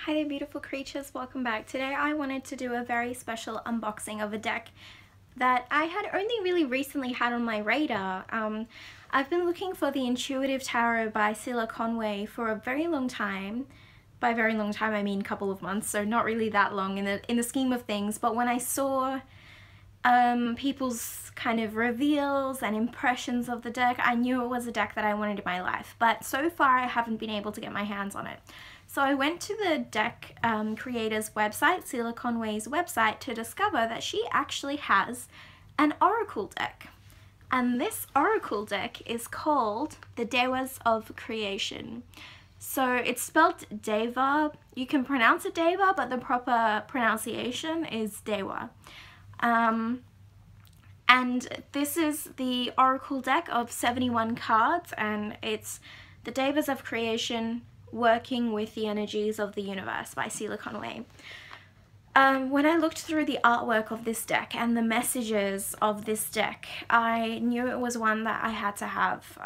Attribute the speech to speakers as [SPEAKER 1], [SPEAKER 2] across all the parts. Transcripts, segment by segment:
[SPEAKER 1] Hi there beautiful creatures, welcome back. Today I wanted to do a very special unboxing of a deck that I had only really recently had on my radar. I've been looking for the Intuitive Tarot by Cilla Conway for a very long time. By very long time I mean a couple of months, so not really that long in the scheme of things, but when I saw people's kind of reveals and impressions of the deck, I knew it was a deck that I wanted in my life, but so far I haven't been able to get my hands on it. So I went to the deck creator's website, Cilla Conway's website, to discover that she actually has an oracle deck. And this oracle deck is called the Devas of Creation. So it's spelled Deva. You can pronounce it Deva, but the proper pronunciation is Dewa. And this is the oracle deck of 71 cards, and it's the Devas of Creation Working with the Energies of the Universe by Cilla Conway. When I looked through the artwork of this deck and the messages of this deck, I knew it was one that I had to have.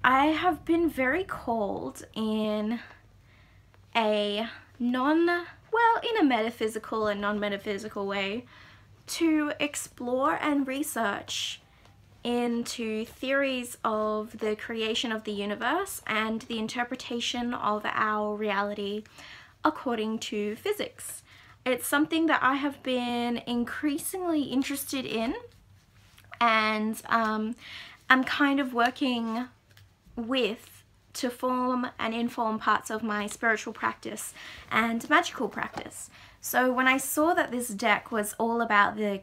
[SPEAKER 1] I have been very called in a in a metaphysical and non-metaphysical way to explore and research into theories of the creation of the universe and the interpretation of our reality according to physics. It's something that I have been increasingly interested in, and I'm kind of working with to form and inform parts of my spiritual practice and magical practice. So when I saw that this deck was all about the,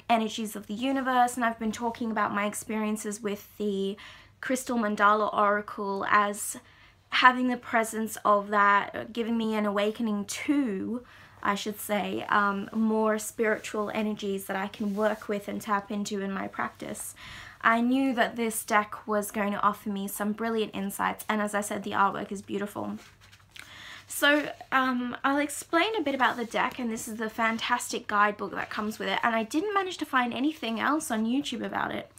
[SPEAKER 1] energies of the universe, and I've been talking about my experiences with the Crystal Mandala Oracle as having the presence of that, giving me an awakening to, I should say, more spiritual energies that I can work with and tap into in my practice, I knew that this deck was going to offer me some brilliant insights, and as I said, the artwork is beautiful. So I'll explain a bit about the deck, and this is the fantastic guidebook that comes with it, and I didn't manage to find anything else on YouTube about it.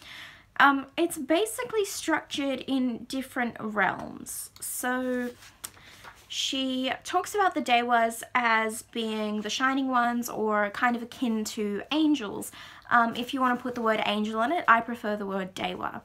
[SPEAKER 1] It's basically structured in different realms. So she talks about the Devas as being the shining ones, or kind of akin to angels. If you want to put the word angel on it, I prefer the word Deva.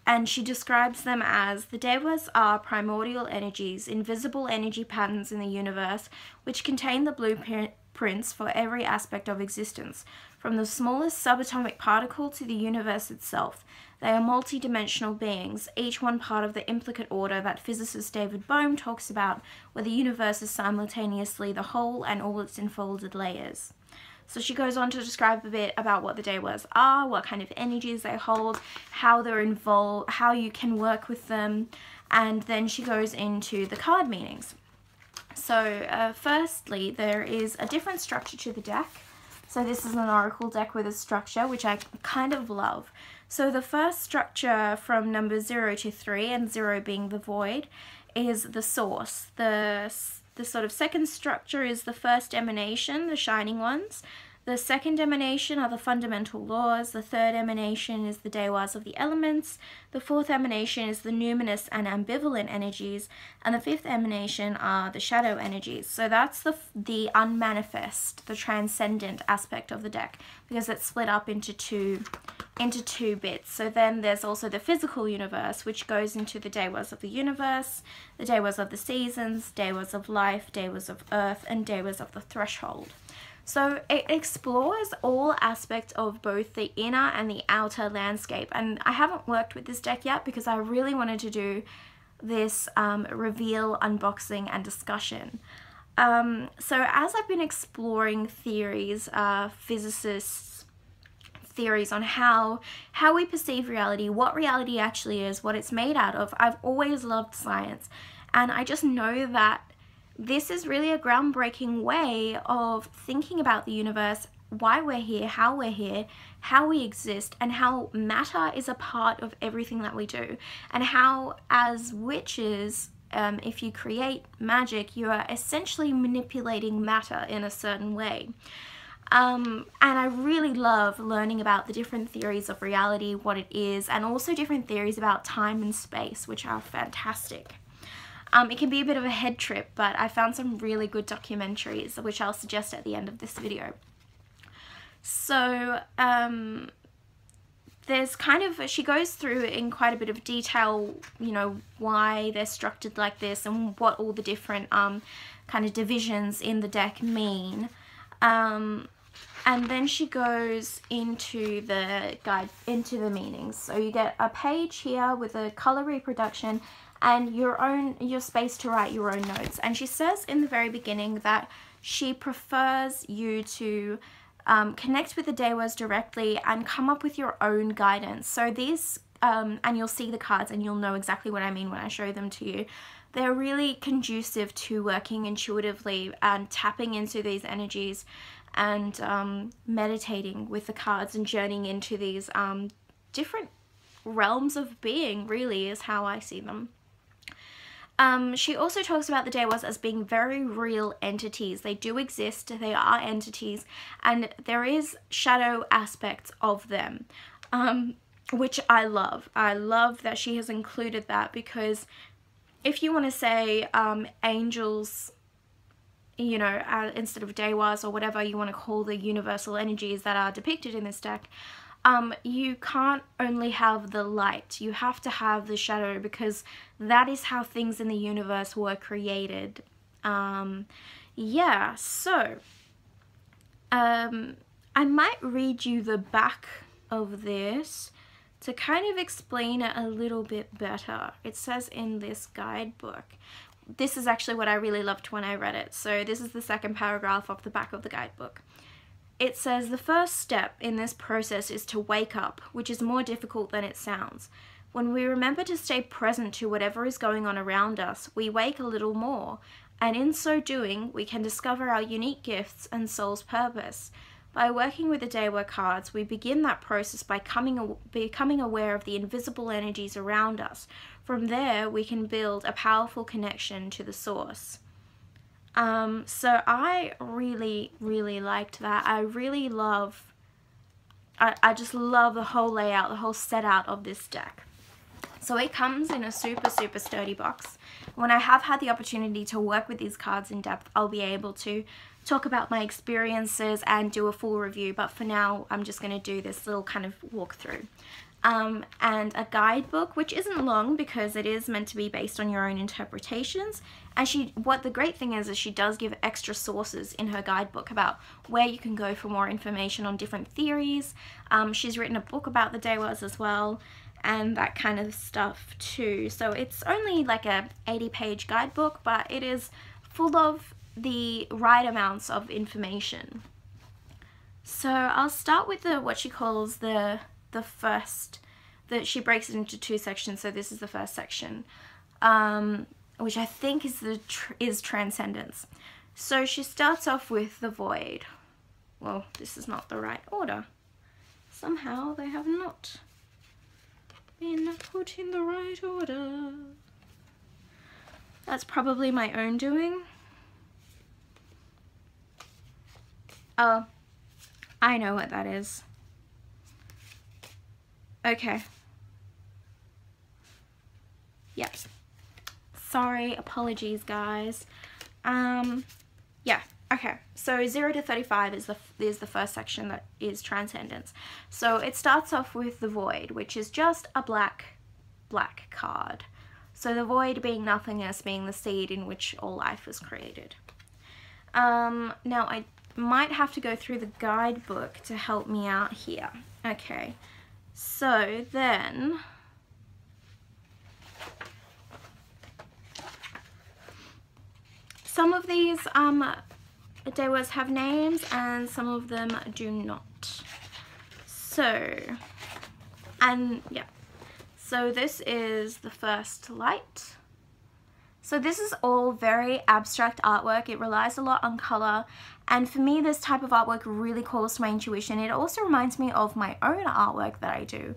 [SPEAKER 1] And she describes them as the Devas are primordial energies, invisible energy patterns in the universe, which contain the blueprints for every aspect of existence, from the smallest subatomic particle to the universe itself. They are multi-dimensional beings, each one part of the implicate order that physicist David Bohm talks about, where the universe is simultaneously the whole and all its enfolded layers. So she goes on to describe a bit about what the Devas are, what kind of energies they hold, how they're involved, how you can work with them, and then she goes into the card meanings. So firstly, there is a different structure to the deck. So this is an oracle deck with a structure, which I kind of love. So the first structure from number 0 to 3, and 0 being the void, is the source. The sort of second structure is the first emanation, the shining ones. The second emanation are the fundamental laws. The third emanation is the Devas of the elements. The fourth emanation is the numinous and ambivalent energies. And the fifth emanation are the shadow energies. So that's the unmanifest, the transcendent aspect of the deck, because it's split up into two bits. So then there's also the physical universe, which goes into the Devas of the universe, the Devas of the seasons, Devas of life, Devas of earth, and Devas of the threshold. So it explores all aspects of both the inner and the outer landscape, and I haven't worked with this deck yet because I really wanted to do this reveal, unboxing, and discussion. So as I've been exploring theories, physicists' theories on how we perceive reality, what reality actually is, what it's made out of, I've always loved science, and I just know that this is really a groundbreaking way of thinking about the universe, why we're here, how we exist, and how matter is a part of everything that we do, and how as witches, if you create magic, you are essentially manipulating matter in a certain way. And I really love learning about the different theories of reality, what it is, and also different theories about time and space, which are fantastic. It can be a bit of a head trip, but I found some really good documentaries, which I'll suggest at the end of this video. So, there's kind of, she goes through in quite a bit of detail, you know, why they're structured like this and what all the different kind of divisions in the deck mean. And then she goes into the guide, into the meanings. So you get a page here with a color reproduction and your space to write your own notes. And she says in the very beginning that she prefers you to connect with the Devas directly and come up with your own guidance. So these, and you'll see the cards and you'll know exactly what I mean when I show them to you. They're really conducive to working intuitively and tapping into these energies and meditating with the cards and journeying into these different realms of being, really, is how I see them. She also talks about the Devas as being very real entities. They do exist, they are entities, and there is shadow aspects of them, which I love. I love that she has included that, because if you want to say angels, you know, instead of Devas or whatever you want to call the universal energies that are depicted in this deck, you can't only have the light, you have to have the shadow, because that is how things in the universe were created. Yeah, so I might read you the back of this to kind of explain it a little bit better. It says in this guidebook, this is actually what I really loved when I read it. So this is the second paragraph off the back of the guidebook. It says, the first step in this process is to wake up, which is more difficult than it sounds. When we remember to stay present to whatever is going on around us, we wake a little more, and in so doing, we can discover our unique gifts and soul's purpose. By working with the Deva cards, we begin that process by becoming aware of the invisible energies around us. From there, we can build a powerful connection to the source. So I really liked that. I really love, I just love the whole layout, the whole set out of this deck. So it comes in a super sturdy box. When I have had the opportunity to work with these cards in depth, I'll be able to talk about my experiences and do a full review, but for now I'm just going to do this little kind of walkthrough. And a guidebook, which isn't long because it is meant to be based on your own interpretations. And what the great thing is she does give extra sources in her guidebook about where you can go for more information on different theories. She's written a book about the Devas as well, and that kind of stuff too. So it's only like a 80-page guidebook, but it is full of the right amounts of information. So I'll start with what she calls the first, that she breaks it into two sections. So this is the first section, which I think is transcendence. So she starts off with the void. Well, this is not the right order. Somehow they have not been put in the right order. That's probably my own doing. Oh, I know what that is. Okay. Yep. Sorry, apologies guys. Yeah, okay. So 0 to 35 is the first section, that is transcendence. So it starts off with the void, which is just a black card. So the void being nothingness, being the seed in which all life was created. Now I might have to go through the guidebook to help me out here. Okay. So then, some of these Devas have names and some of them do not. So, and yeah, so this is the first light. So this is all very abstract artwork. It relies a lot on color, and for me this type of artwork really calls to my intuition. It also reminds me of my own artwork that I do.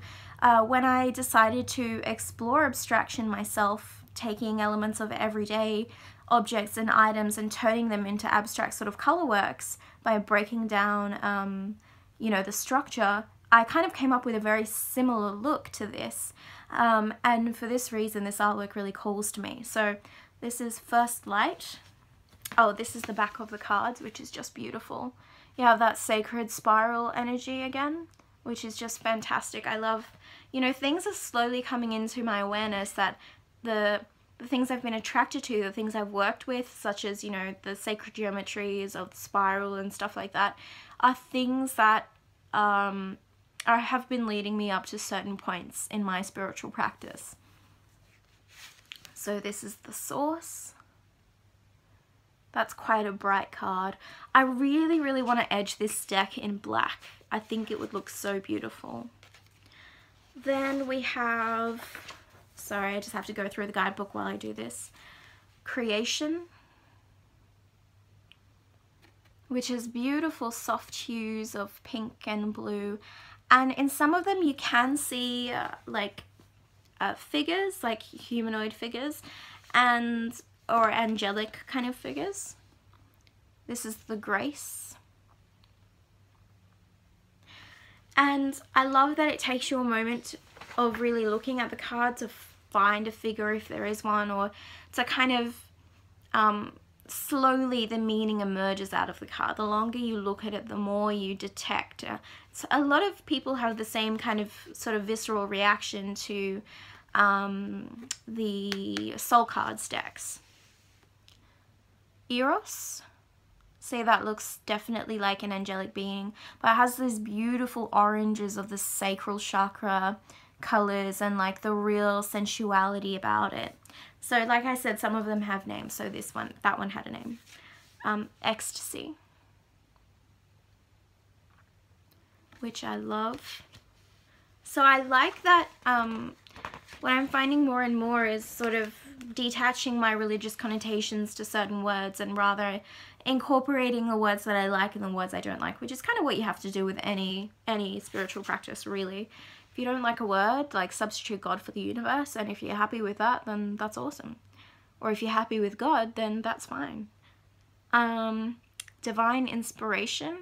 [SPEAKER 1] When I decided to explore abstraction myself, taking elements of everyday objects and items and turning them into abstract sort of color works by breaking down you know, the structure, I kind of came up with a very similar look to this. And for this reason, this artwork really calls to me. So This is First Light. Oh, this is the back of the cards, which is just beautiful. You have that sacred spiral energy again, which is just fantastic. I love, you know, things are slowly coming into my awareness that the things I've been attracted to, the things I've worked with, such as, you know, the sacred geometries of the spiral and stuff like that, are things that have been leading me up to certain points in my spiritual practice. So this is the Source. That's quite a bright card. I really, really want to edge this deck in black. I think it would look so beautiful. Then we have, sorry, I just have to go through the guidebook while I do this. Creation, which is beautiful soft hues of pink and blue. And in some of them you can see figures, like humanoid figures, or angelic kind of figures. This is the Grace. And I love that it takes you a moment of really looking at the card to find a figure if there is one, or to kind of slowly the meaning emerges out of the card. The longer you look at it, the more you detect. So a lot of people have the same kind of sort of visceral reaction to the Soul Cards decks. Eros, see, that looks definitely like an angelic being, but it has these beautiful oranges of the sacral chakra colors and like the real sensuality about it. So like I said, some of them have names. So that one had a name. Ecstasy, which I love. So I like that what I'm finding more and more is sort of detaching my religious connotations to certain words and rather incorporating the words that I like and the words I don't like, which is kind of what you have to do with any spiritual practice, really. If you don't like a word, like, substitute God for the universe, and if you're happy with that, then that's awesome. Or if you're happy with God, then that's fine. Divine Inspiration.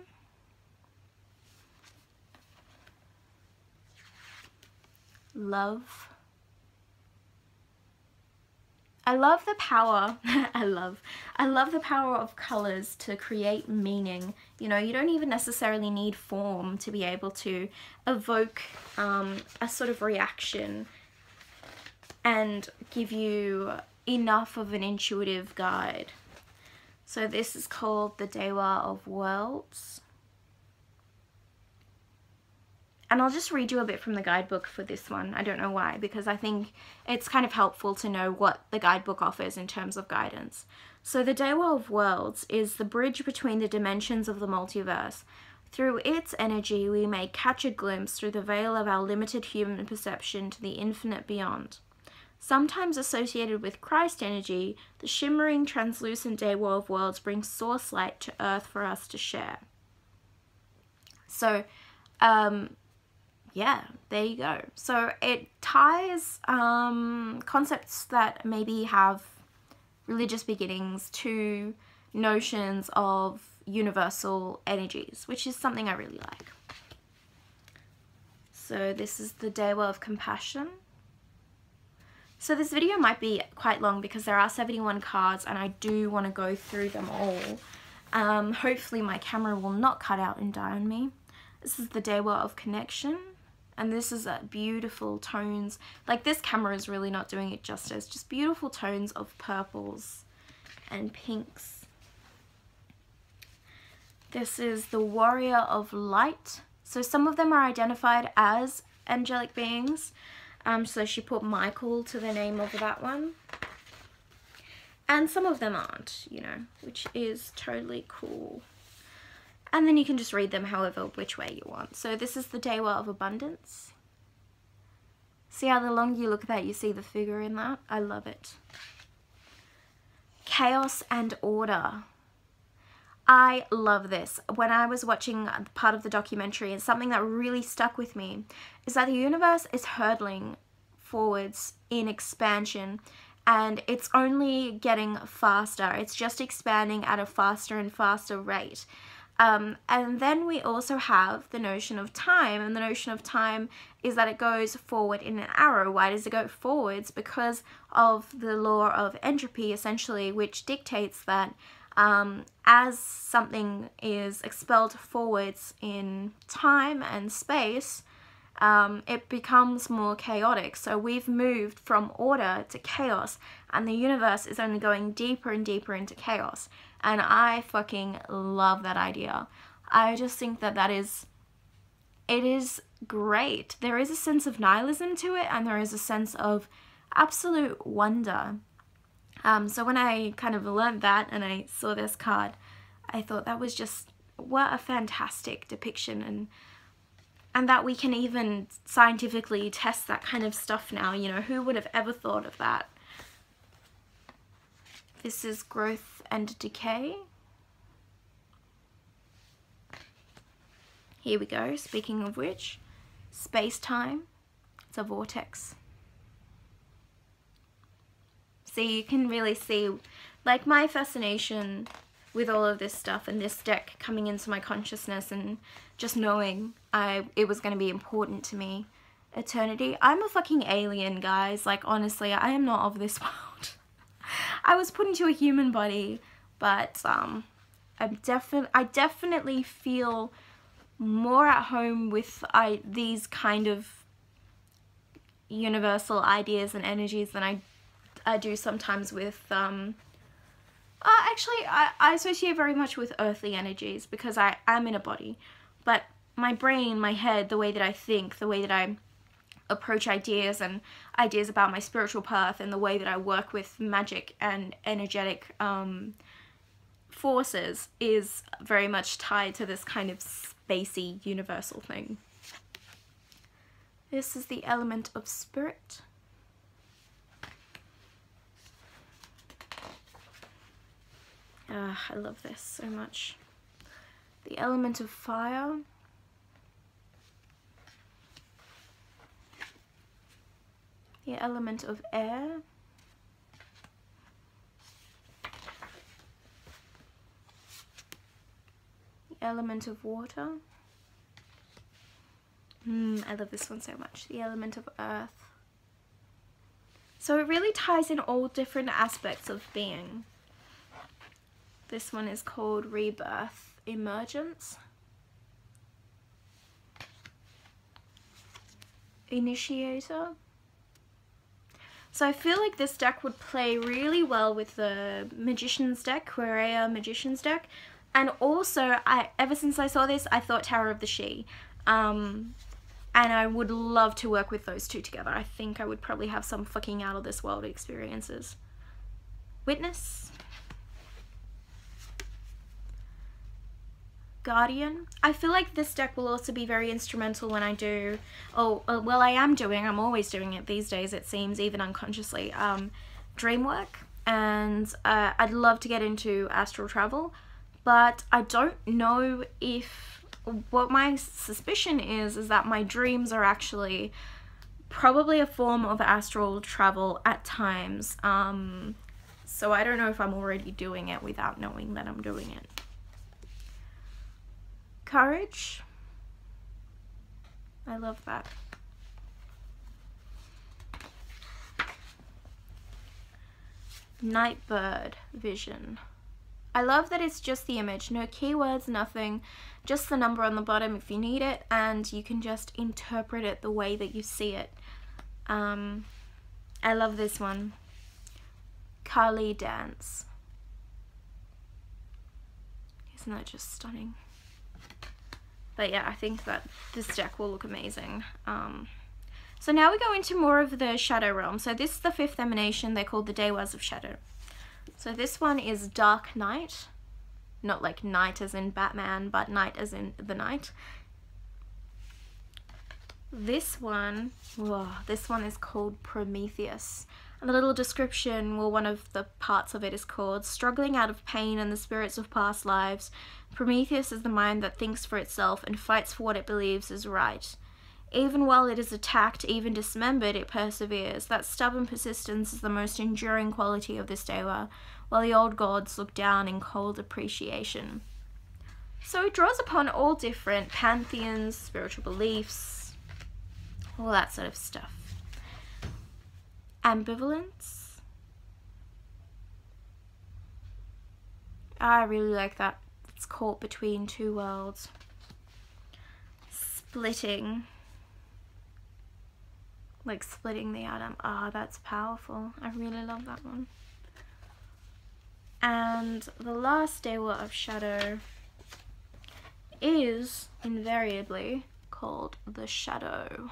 [SPEAKER 1] Love. I love the power, I love the power of colors to create meaning. You know, you don't even necessarily need form to be able to evoke a sort of reaction and give you enough of an intuitive guide. So this is called the Devas of Worlds. And I'll just read you a bit from the guidebook for this one. I don't know why, because I think it's kind of helpful to know what the guidebook offers in terms of guidance. So the Devas of Worlds is the bridge between the dimensions of the multiverse. Through its energy, we may catch a glimpse through the veil of our limited human perception to the infinite beyond. Sometimes associated with Christ energy, the shimmering, translucent Devas of Worlds brings source light to Earth for us to share. So, yeah, there you go. So it ties concepts that maybe have religious beginnings to notions of universal energies, which is something I really like. So this is the Devas of Compassion. So this video might be quite long because there are 71 cards and I do want to go through them all. Hopefully my camera will not cut out and die on me. This is the Devas of Connection. And this is beautiful tones. Like, this camera is really not doing it justice. Just beautiful tones of purples and pinks. This is the Warrior of Light. So some of them are identified as angelic beings. So she put Michael to the name of that one. And some of them aren't, you know, which is totally cool. And then you can just read them however, which way you want. So this is the Devas of Abundance. See how the longer you look at that, you see the figure in that? I love it. Chaos and Order. I love this. When I was watching part of the documentary, and something that really stuck with me is that the universe is hurtling forwards in expansion, and it's only getting faster. It's just expanding at a faster and faster rate. And then we also have the notion of time, and the notion of time is that it goes forward in an arrow. Why does it go forwards? Because of the law of entropy, essentially, which dictates that as something is expelled forwards in time and space, it becomes more chaotic. So we've moved from order to chaos, and the universe is only going deeper and deeper into chaos. And I fucking love that idea. I just think that it is great. There is a sense of nihilism to it, and there is a sense of absolute wonder. So when I kind of learned that and I saw this card, I thought that was just, what a fantastic depiction, and that we can even scientifically test that kind of stuff now. You know, who would have ever thought of that? This is growth and decay. Here we go. Speaking of which, space-time. It's a vortex. See, you can really see, like, my fascination with all of this stuff and this deck coming into my consciousness and just knowing it was going to be important to me. Eternity. I'm a fucking alien, guys. Like, honestly, I am not of this world. I was put into a human body, but I definitely feel more at home with these kind of universal ideas and energies than I do sometimes with actually I associate very much with earthly energies, because I am in a body, but my brain, my head, the way that I think, the way that I approach ideas and ideas about my spiritual path, and the way that I work with magic and energetic forces is very much tied to this kind of spacey universal thing. This is the element of spirit. I love this so much. The element of fire. The element of air. The element of water. I love this one so much. The element of earth. So it really ties in all different aspects of being. This one is called Rebirth Emergent. Initiator. So I feel like this deck would play really well with the Magician's deck, Querea Magician's deck. And also, ever since I saw this, I thought Tower of the She. And I would love to work with those two together. I think I would probably have some fucking out of this world experiences. Witness. Guardian. I feel like this deck will also be very instrumental when I do, well, I'm always doing it these days, it seems, even unconsciously, dream work, and I'd love to get into astral travel, but I don't know if, what my suspicion is that my dreams are actually probably a form of astral travel at times, so I don't know if I'm already doing it without knowing that I'm doing it. Courage. I love that. Nightbird vision. I love that it's just the image, no keywords, nothing, just the number on the bottom if you need it, and you can just interpret it the way that you see it. I love this one. Kali dance. Isn't that just stunning? But yeah, I think that this deck will look amazing. So now we go into more of the shadow realm. So this is the fifth emanation. They're called the Devas of Shadow. So this one is Dark Night. Not like night as in Batman, but night as in the night. This one is called Prometheus. And the little description, well, one of the parts of it is called Struggling Out of Pain and the Spirits of Past Lives. Prometheus is the mind that thinks for itself and fights for what it believes is right. Even while it is attacked, even dismembered, it perseveres. That stubborn persistence is the most enduring quality of this Deva, while the old gods look down in cold appreciation. So it draws upon all different pantheons, spiritual beliefs, all that sort of stuff. Ambivalence. I really like that. It's caught between two worlds. Splitting. Like splitting the atom. Ah, that's powerful. I really love that one. And the last Deva of Shadow is invariably called the Shadow.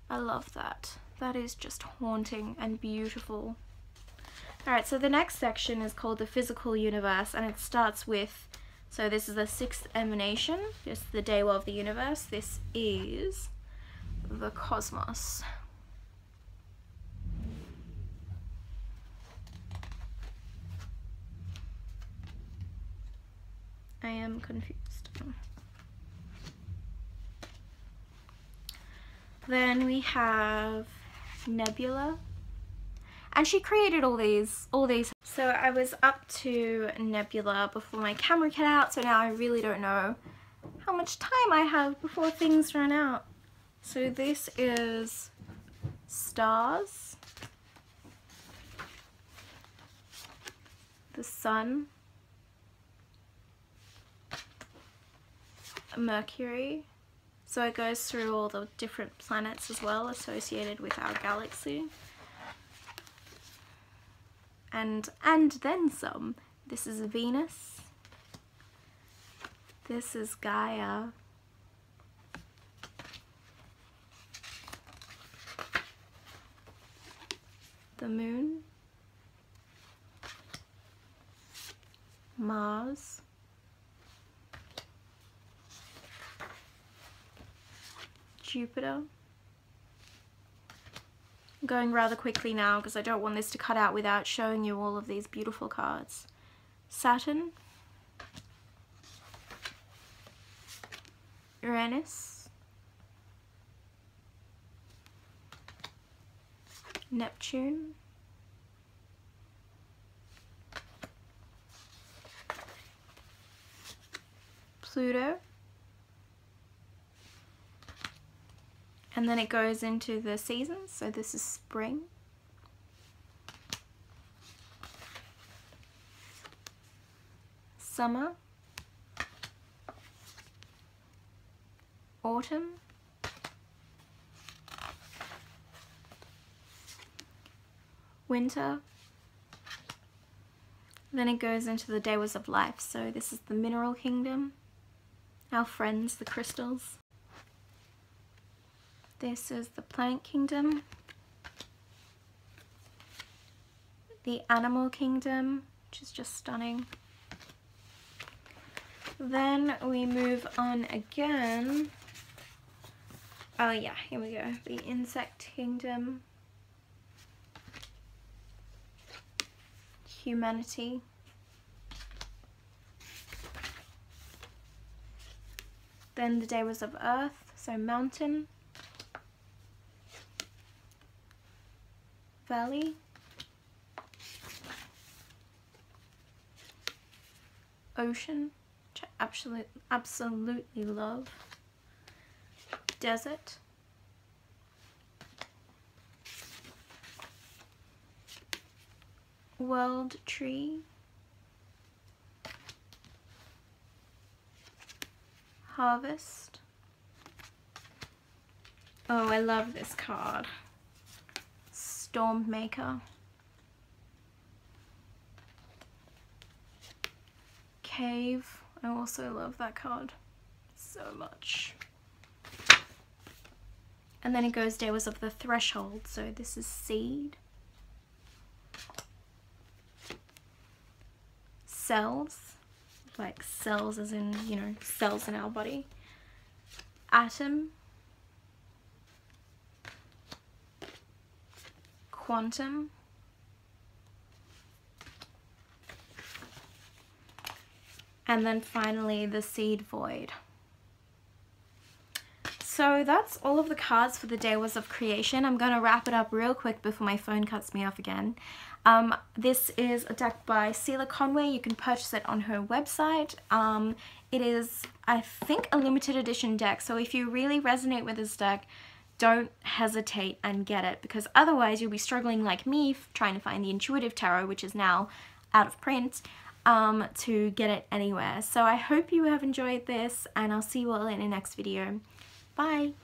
[SPEAKER 1] I love that. That is just haunting and beautiful. Alright, so the next section is called the Physical Universe, and it starts with, so this is the 6th emanation, just the Deva of the universe. This is the cosmos. I am confused. Then we have Nebula, and she created all these. So I was up to Nebula before my camera cut out, so now I really don't know how much time I have before things run out. So this is stars, the sun, Mercury, so it goes through all the different planets as well associated with our galaxy, and then some. This is Venus, this is Gaia, the moon, Mars, Jupiter. I'm going rather quickly now because I don't want this to cut out without showing you all of these beautiful cards. Saturn, Uranus, Neptune, Pluto, and then it goes into the seasons. So this is spring, summer, autumn, winter. Then it goes into the Devas of life. So this is the mineral kingdom, our friends, the crystals. This is the plant kingdom, the animal kingdom, which is just stunning. Then we move on again. Oh yeah, here we go. The insect kingdom, humanity, then the Devas of earth, so mountain, valley, ocean, which I absolutely love, desert, world tree, harvest. Oh, I love this card. Stormmaker, cave. I also love that card so much. And then it goes Devas of the threshold. So this is seed, cells, like cells as in, you know, cells in our body, atom, quantum, and then finally the seed void. So that's all of the cards for the Devas of Creation. I'm going to wrap it up real quick before my phone cuts me off again. This is a deck by Cilla Conway. You can purchase it on her website. It is, I think, a limited edition deck, so if you really resonate with this deck, don't hesitate and get it, because otherwise you'll be struggling like me trying to find the Intuitive Tarot, which is now out of print, to get it anywhere. So I hope you have enjoyed this, and I'll see you all in the next video. Bye!